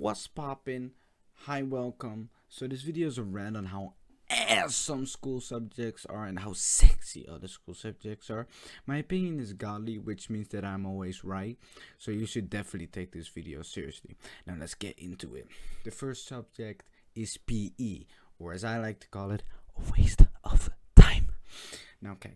What's poppin'? Hi, welcome. So this video is a rant on how ass some school subjects are and how sexy other school subjects are. My opinion is godly, which means that I'm always right. So you should definitely take this video seriously. Now let's get into it. The first subject is PE, or as I like to call it, a waste of time. Now, okay,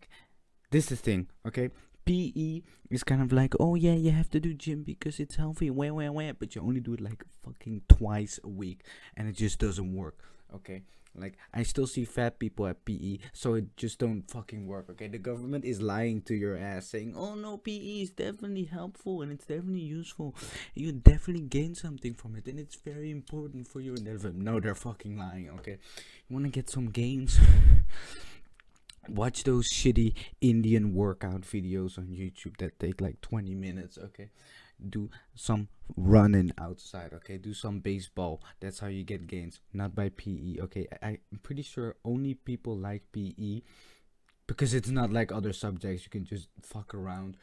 this is the thing, okay? PE is kind of like, oh yeah, you have to do gym because it's healthy, where, but you only do it like fucking twice a week, and it just doesn't work, okay? Like, I still see fat people at PE, so it just don't fucking work, okay? The government is lying to your ass, saying, oh no, PE is definitely helpful and it's definitely useful. You definitely gain something from it, and it's very important for your development. No, they're fucking lying, okay? You wanna get some gains? Watch those shitty Indian workout videos on YouTube that take like 20 minutes, okay? Do some running outside, okay? Do some baseball. That's how you get gains, not by PE, okay? I'm pretty sure only people like PE because it's not like other subjects. You can just fuck around.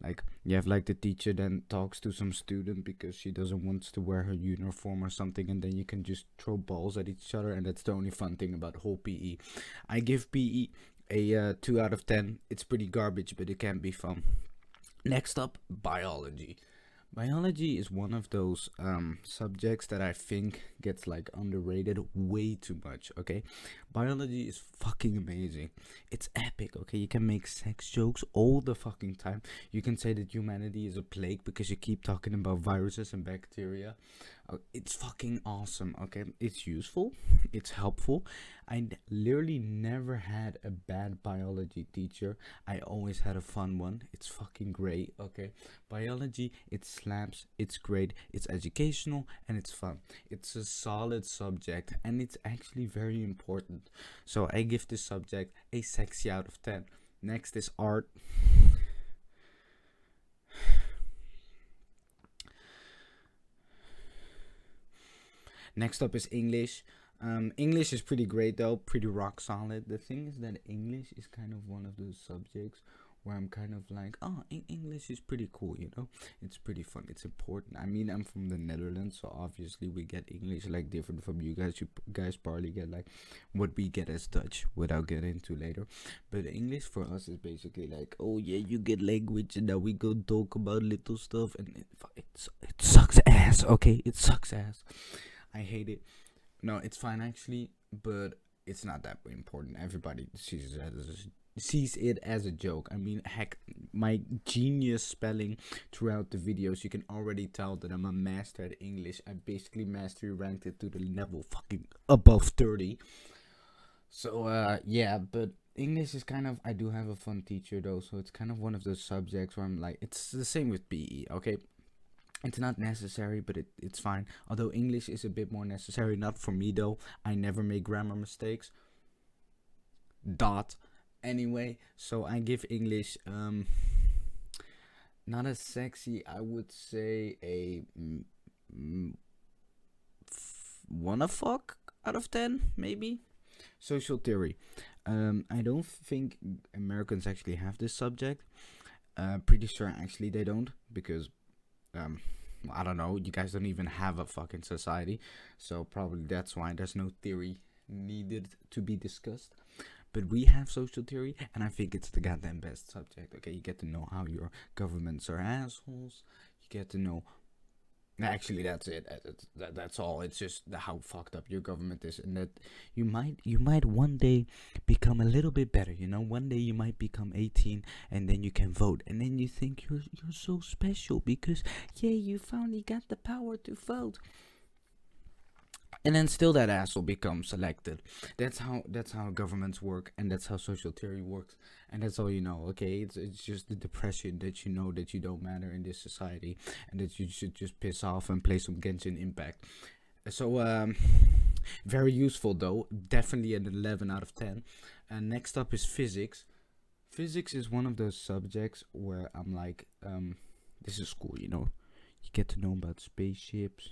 Like, you have like the teacher then talks to some student because she doesn't want to wear her uniform or something, and then you can just throw balls at each other, and that's the only fun thing about the whole PE. I give PE a 2 out of 10. It's pretty garbage, but it can be fun. Next up, biology. Biology is one of those subjects that I think gets like underrated way too much, okay? Biology is fucking amazing. It's epic, okay? You can make sex jokes all the fucking time. You can say that humanity is a plague because you keep talking about viruses and bacteria. It's fucking awesome, okay? It's useful, it's helpful. Literally never had a bad biology teacher. I always had a fun one. It's fucking great, okay? Biology, it slaps, it's great, it's educational, and it's fun. It's a solid subject, and it's actually very important. So I give this subject a sexy out of 10. Next is art. Next up is English. English is pretty great though, pretty rock solid. The thing is that English is kind of one of those subjects where I'm kind of like, oh, English is pretty cool, you know? It's pretty fun, it's important. I mean, I'm from the Netherlands, so obviously we get English like different from you guys. You guys probably get like what we get as Dutch, without getting into later. But English for us is basically like, oh yeah, you get language and now we go talk about little stuff, and it sucks ass, okay? It sucks ass. I hate it. No, it's fine actually, but it's not that important. Everybody sees it as a joke. I mean, heck, my genius spelling throughout the videos, you can already tell that I'm a master at English. I basically mastery ranked it to the level fucking above 30. So yeah, but English is kind of, I do have a fun teacher though, so it's kind of one of those subjects where I'm like, it's the same with PE, okay? It's not necessary, but it's fine. Although English is a bit more necessary, not for me though. I never make grammar mistakes. Dot. Anyway, so I give English not as sexy. I would say a wanna fuck out of 10 maybe. Social theory. I don't think Americans actually have this subject. Pretty sure actually they don't, because I don't know, you guys don't even have a fucking society, so probably that's why there's no theory needed to be discussed. But we have social theory, and I think it's the goddamn best subject. Okay, you get to know how your governments are assholes. You get to know. Actually, that's it. That's all. It's just how fucked up your government is, and that you might one day become a little bit better. You know, one day you might become 18, and then you can vote, and then you think you're so special because yeah, you finally got the power to vote. And then still that asshole becomes elected. That's how governments work, and that's how social theory works, and that's all you know. Okay, it's just the depression that you know that you don't matter in this society, and that you should just piss off and play some Genshin Impact. So very useful though, definitely an 11 out of 10. And next up is physics. Physics is one of those subjects where I'm like, this is cool, you know. You get to know about spaceships,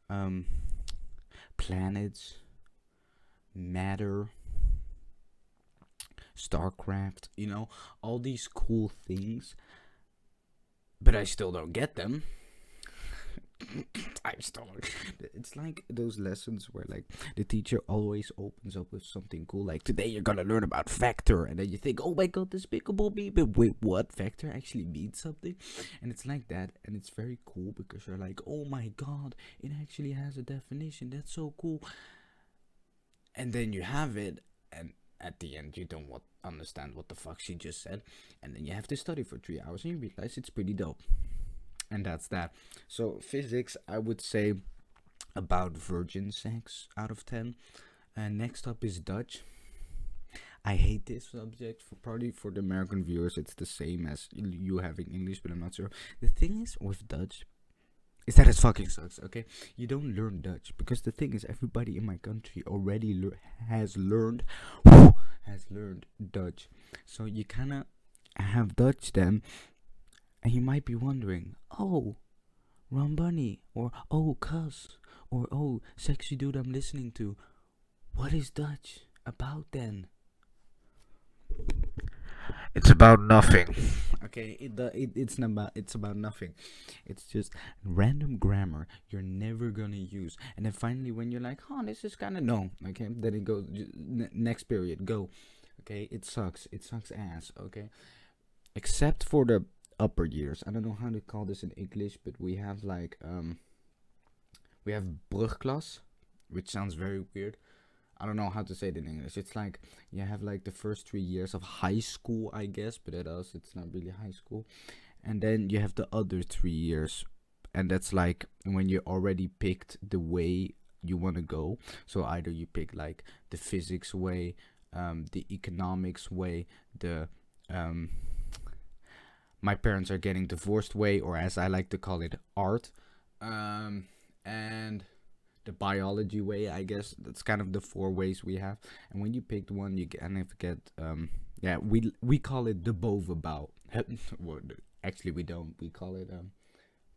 um, planets, matter, StarCraft, you know, all these cool things, but I still don't get them. I stomach. It's like those lessons where like the teacher always opens up with something cool, like today you're gonna learn about factor, and then you think, oh my god, despicable me, but wait, what? Factor actually means something, and it's like that, and it's very cool because you're like, oh my god, it actually has a definition. That's so cool. And then you have it, and at the end you don't understand what the fuck she just said, and then you have to study for 3 hours, and you realize it's pretty dope. And that's that. So physics, I would say about virgin sex out of 10. And next up is Dutch. I hate this subject. Probably for the American viewers it's the same as you having English, but I'm not sure. The thing is with Dutch is that it fucking sucks. Okay, you don't learn Dutch because the thing is everybody in my country already has learned Dutch. So you kind of have Dutch then, and you might be wondering, oh, Ron Bunny, or oh, cuss, or oh, sexy dude I'm listening to. What is Dutch about then? It's about nothing. Okay, it's about nothing. It's just random grammar you're never gonna use, and then finally when you're like, oh, this is kind of no. Okay, then it goes next period go. Okay, it sucks ass. Okay, except for the upper years. I don't know how to call this in English, but we have like we have brugklas, which sounds very weird. I don't know how to say it in English. It's like you have like the first 3 years of high school, I guess, but at us it's not really high school. And then you have the other 3 years, and that's like when you already picked the way you want to go. So either you pick like the physics way, the economics way, the my parents are getting divorced way, or as I like to call it, art, and the biology way. I guess that's kind of the 4 ways we have. And when you picked one, you kind of get yeah, we call it the bovenbouw. Well, actually we don't. We call it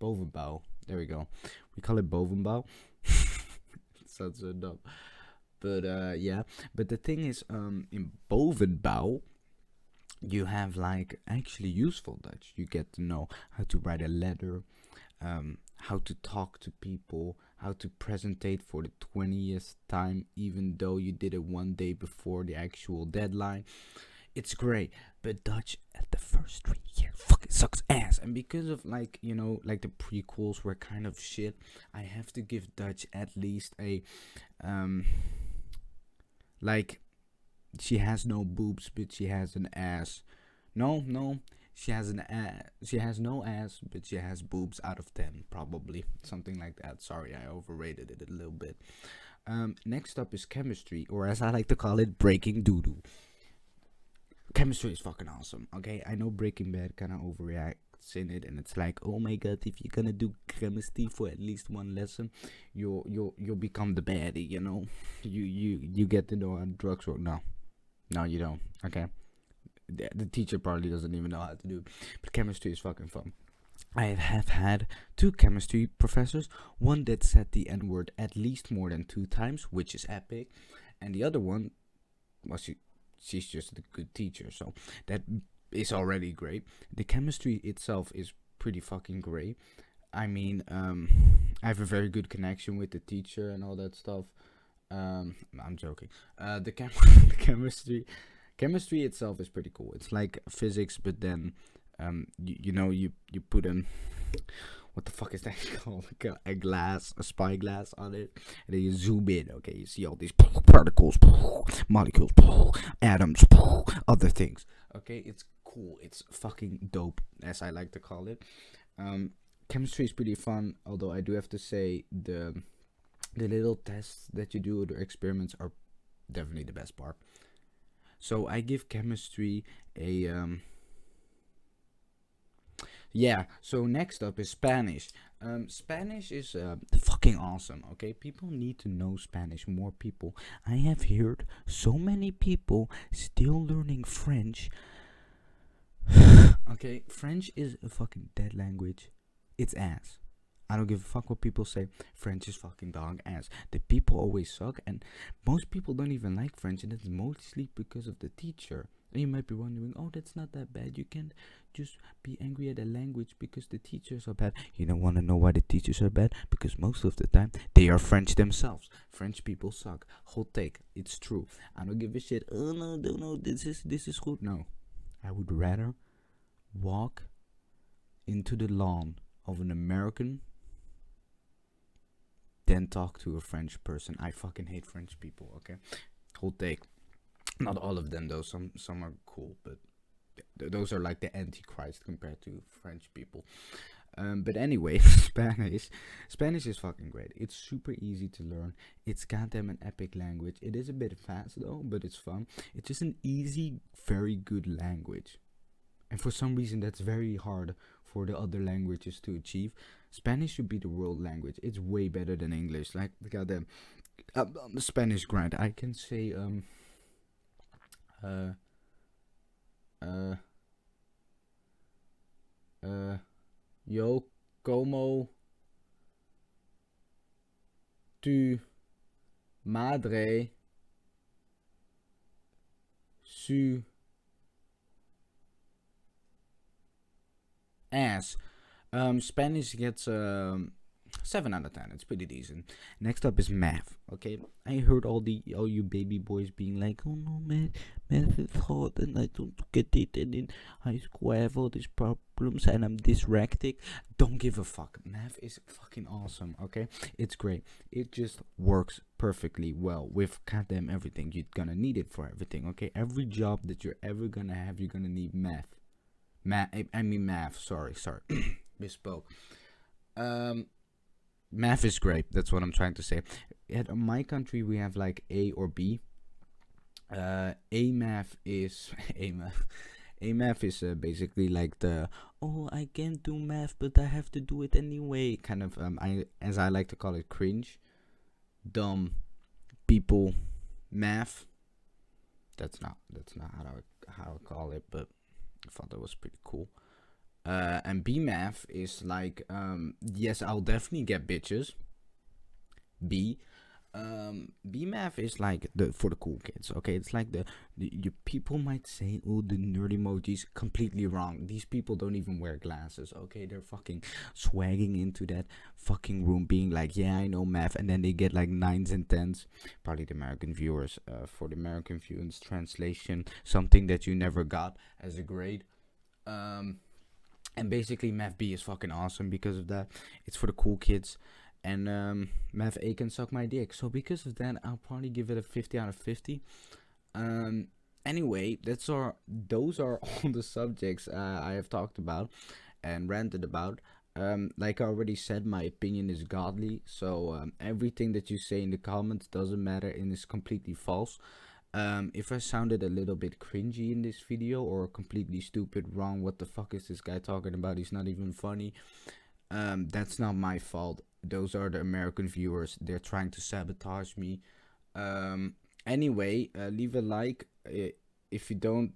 bovenbouw. There we go. We call it bovenbouw. It sounds so dumb. But yeah. But the thing is, in bovenbouw, you have like actually useful Dutch. You get to know how to write a letter, how to talk to people, how to presentate for the 20th time, even though you did it one day before the actual deadline. It's great, but Dutch at the first 3 years fucking sucks ass. And because of like, you know, like the prequels were kind of shit, I have to give Dutch at least a like, she has no boobs, but she has an ass. No, she has an ass. She has no ass, but she has boobs out of 10, probably something like that. Sorry, I overrated it a little bit. Next up is chemistry, or as I like to call it, breaking doo-doo. Chemistry is fucking awesome. Okay, I know Breaking Bad kind of overreacts in it, and it's like, oh my god, if you're gonna do chemistry for at least one lesson, you'll become the baddie. You know, you get to know how drugs work. No, you don't. Okay, the teacher probably doesn't even know how to do it, but chemistry is fucking fun. I have had 2 chemistry professors, one that said the N-word at least more than 2 times, which is epic, and the other one, well, she's just a good teacher, so that is already great. The chemistry itself is pretty fucking great. I mean, I have a very good connection with the teacher and all that stuff. I'm joking. The chemistry itself is pretty cool. It's like physics, but then you put an, what the fuck is that called? Like a spyglass on it, and then you zoom in. Okay, you see all these particles, molecules, atoms, other things. Okay, it's cool. It's fucking dope, as I like to call it. Chemistry is pretty fun, although I do have to say the little tests that you do, the experiments, are definitely the best part. So I give chemistry a yeah. So next up is Spanish. Spanish is fucking awesome. Okay, people need to know Spanish. More people. I have heard so many people still learning French. Okay, French is a fucking dead language. It's ass. I don't give a fuck what people say. French is fucking dog ass. The people always suck, and most people don't even like French, and it's mostly because of the teacher. And you might be wondering, oh, that's not that bad. You can't just be angry at a language because the teachers are bad. You don't want to know why the teachers are bad? Because most of the time, they are French themselves. French people suck. Hot take. It's true. I don't give a shit. Oh, no, this is good. No. I would rather walk into the lawn of an American than talk to a French person. I fucking hate French people, okay? Hot take. Not all of them though. Some are cool, but those are like the antichrist compared to French people. But anyway, Spanish is fucking great. It's super easy to learn. It's goddamn an epic language. It is a bit fast though, but it's fun. It's just an easy, very good language. And for some reason, that's very hard for the other languages to achieve. Spanish should be the world language. It's way better than English. Like, goddamn, Spanish grind. I can say, yo como tu madre su ass. Spanish gets 7 out of 10. It's pretty decent. Next up is math. Okay, I heard all you baby boys being like, oh no, math is hard and I don't get it, and in high school I have all these problems and I'm dyslexic. Don't give a fuck. Math is fucking awesome. Okay, it's great. It just works perfectly well with goddamn everything. You're gonna need it for everything. Okay, every job that you're ever gonna have, you're gonna need math. Math. Sorry, misspoke. Math is great. That's what I'm trying to say. In my country, we have like A or B. A math is A math. A math is basically like the I can't do math, but I have to do it anyway. Kind of as I like to call it, cringe, dumb people math. That's not how I call it, but I thought that was pretty cool. And B math is like, yes, I'll definitely get bitches. B math is like for the cool kids. Okay, it's like the people might say, oh, the nerd emojis. Completely wrong. These people don't even wear glasses. Okay, they're fucking swagging into that fucking room, being like, yeah, I know math, and then they get like 9s and 10s. Probably the American viewers. For the American viewers, translation, something that you never got as a grade. And basically, Math B is fucking awesome because of that. It's for the cool kids. And Math A can suck my dick. So because of that, I'll probably give it a 50 out of 50. Anyway, those are all the subjects I have talked about and ranted about. Like I already said, my opinion is godly. So everything that you say in the comments doesn't matter and is completely false. If I sounded a little bit cringy in this video or completely stupid, wrong, what the fuck is this guy talking about? He's not even funny. That's not my fault. Those are the American viewers. They're trying to sabotage me. Anyway, leave a like if you don't.